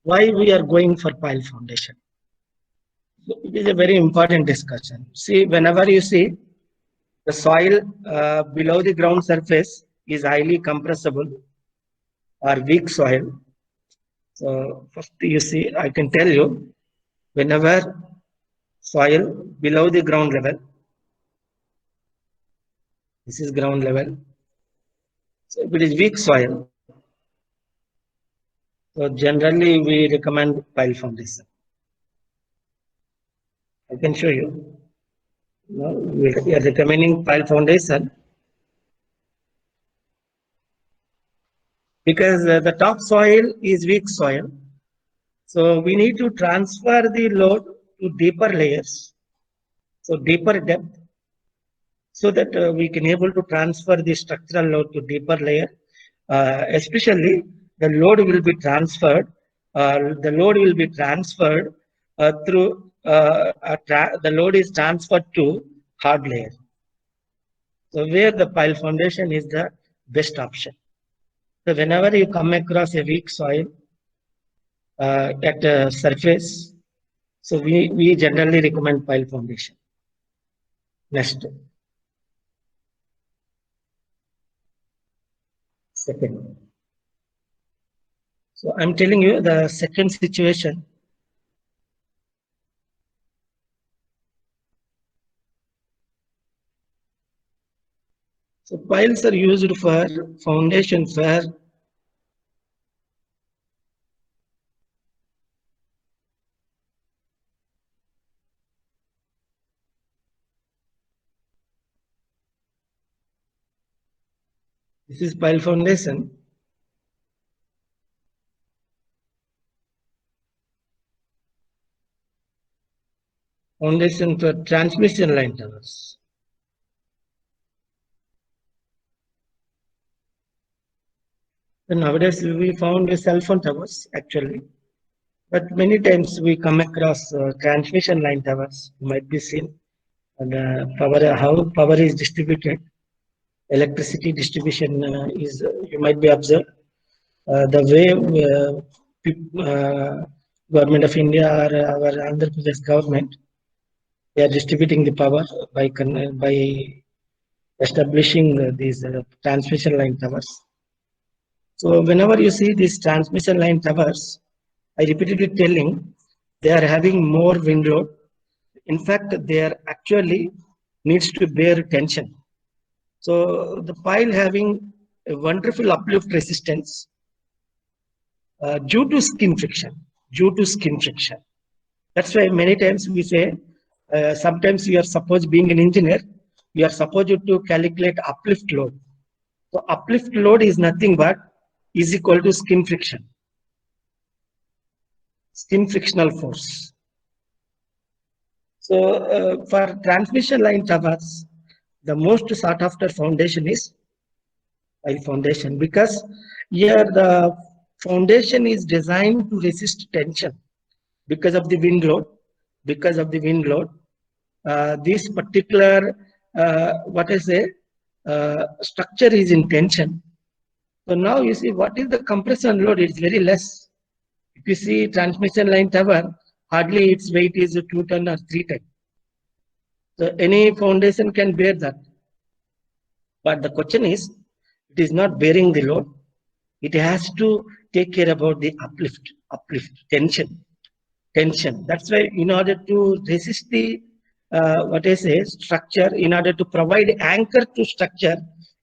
why we are going for pile foundation. It is a very important discussion. See, whenever you see the soil below the ground surface is highly compressible or weak soil. So first you see, I can tell you, whenever soil below the ground level, this is ground level. So if it is weak soil, so generally we recommend pile foundation. I can show you. Now we are recommending pile foundation because the topsoil is weak soil. So we need to transfer the load to deeper layers, so deeper depth, so that we can able to transfer the structural load to deeper layer. Especially the load will be transferred. Through the load is transferred to hard layer. So where the pile foundation is the best option. So whenever you come across a weak soil at the surface, so we generally recommend pile foundation. Next. Second. So I'm telling you the second situation. So piles are used for foundation for this is pile foundation. Foundation for transmission line towers. And nowadays we found cell phone towers actually, but many times we come across transmission line towers. You might be seen and how power is distributed. Electricity distribution is you might be observed the way government of India or our Andhra Pradesh government, they are distributing the power by establishing these transmission line towers. So whenever you see these transmission line towers, I repeatedly telling they are having more wind load. In fact, they are actually needs to bear tension. So the pile having a wonderful uplift resistance due to skin friction. That's why many times we say, sometimes you are supposed, being an engineer, you are supposed to calculate uplift load. So uplift load is nothing but is equal to skin frictional force. So for transmission line towers, the most sought after foundation is pile foundation, because here the foundation is designed to resist tension because of the wind load. This particular structure is in tension. So now you see what is the compression load? It's very less. If you see transmission line tower, hardly its weight is 2 ton or 3 ton. So any foundation can bear that. But the question is, it is not bearing the load. It has to take care about the uplift, tension. That's why in order to resist the structure, in order to provide anchor to structure,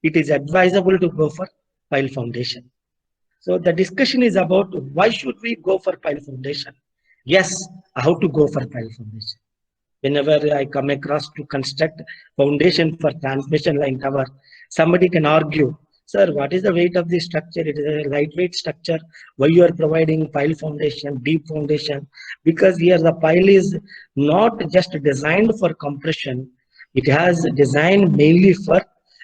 it is advisable to go for pile foundation. So the discussion is about why should we go for pile foundation? Yes, how to go for pile foundation. Whenever I come across to construct foundation for transmission line tower, somebody can argue, sir, what is the weight of the structure? It is a lightweight structure. Why you are providing pile foundation, deep foundation? Because here the pile is not just designed for compression. It has designed mainly for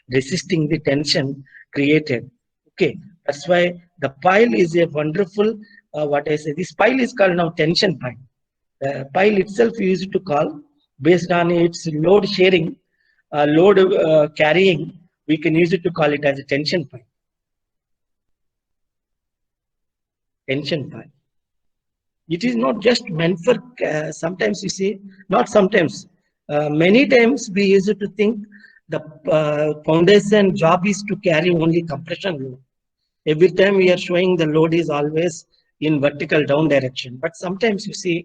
resisting the tension created. Okay, that's why the pile is a wonderful, this pile is called now tension pile. The pile itself we used to call, based on its load sharing, load carrying, we can use it to call it as a tension pile. It is not just meant for, sometimes you see, not sometimes, many times we used to think the foundation job is to carry only compression load. Every time we are showing the load is always in vertical down direction. But sometimes you see,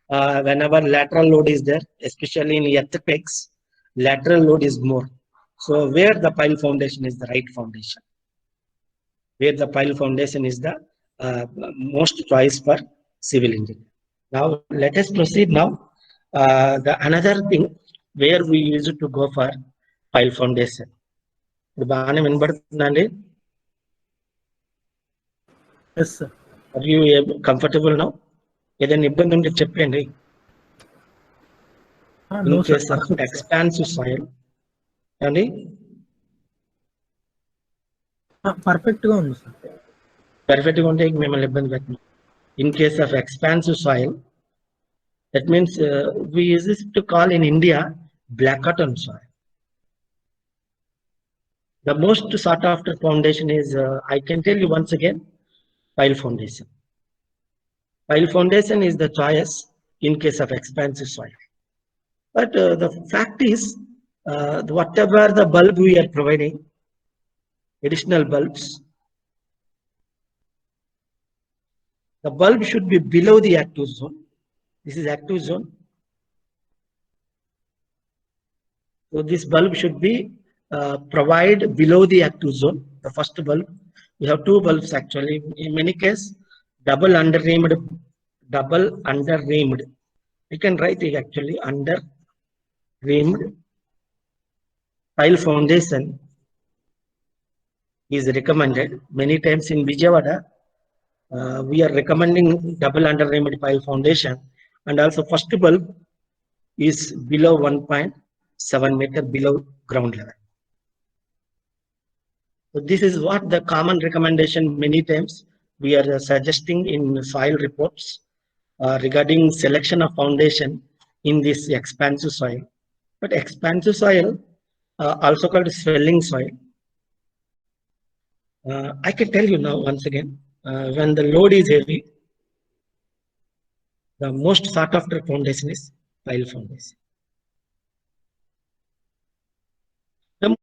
whenever lateral load is there, especially in earthquakes, lateral load is more. So where the pile foundation is the right foundation, where the pile foundation is the most choice for civil engineer. Now let us proceed now. The another thing where we used to go for pile foundation. బాగానే వినబడుతుందండి? Yes, sir. Are you comfortable now? ఏదైనా ఇబ్బంది ఉంటే చెప్పండి. No, In sir. case of expansive soil, and perfect గా ఉంది, sir. perfect గా ఉంటే మిమ్మల్ని ఇబ్బంది పెట్టను. In case of expansive soil, that means we use this to call in India black cotton soil. The most sought after foundation is, I can tell you once again, pile foundation. Pile foundation is the choice in case of expansive soil. But the fact is, whatever the bulb we are providing, additional bulbs, the bulb should be below the active zone. This is active zone. So this bulb should be provide below the active zone. The first bulb, we have two bulbs actually. In many cases, double under reamed. We can write it actually under reamed pile foundation is recommended. Many times in Vijayawada, we are recommending double under reamed pile foundation, and also first bulb is below 1.7 meter below ground level. So this is what the common recommendation many times we are suggesting in soil reports regarding selection of foundation in this expansive soil. But expansive soil, also called swelling soil, I can tell you now once again, when the load is heavy, the most sought after foundation is pile foundation.